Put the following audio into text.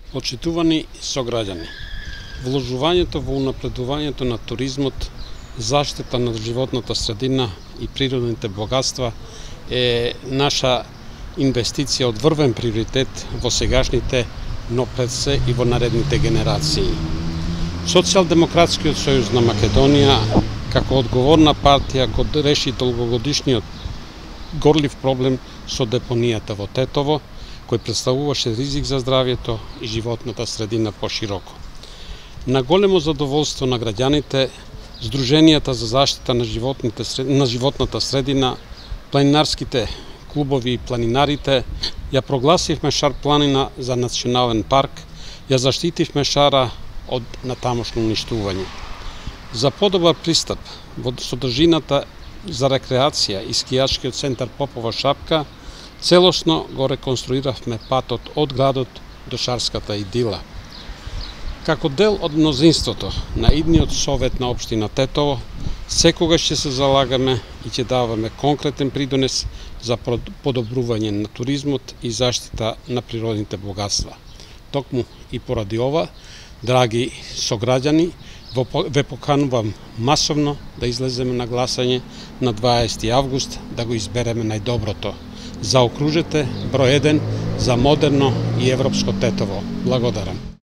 Почитувани сограѓани, вложувањето во унапредувањето на туризмот, заштита на животната средина и природните богатства е наша инвестиција од врвен приоритет во сегашните, но пред се и во наредните генерации. Социјалдемократскиот сојуз на Македонија, како одговорна партија, го реши долгогодишниот горлив проблем со депонијата во Тетово, кој представуваше ризик за здравјето и животната средина пошироко. На големо задоволство на граѓаните, Сдруженијата за заштита на животната средина, планинарските клубови и планинарите, ја прогласивме Шар планина за национален парк, ја заштитивме Шара од натамошно уништување. За подобар пристап во содржината за рекреација и скијачкиот центар Попова шапка, целосно го реконструиравме патот од градот до Шарската идила. Како дел од мнозинството на идниот совет на општина Тетово, секогаш ќе се залагаме и ќе даваме конкретен придонес за подобрување на туризмот и заштита на природните богатства. Токму и поради ова, драги сограѓани, ве поканувам масовно да излеземе на гласање на 20 август, да го избереме најдоброто. Заокружете број 1 за модерно и европско Тетово. Благодарам.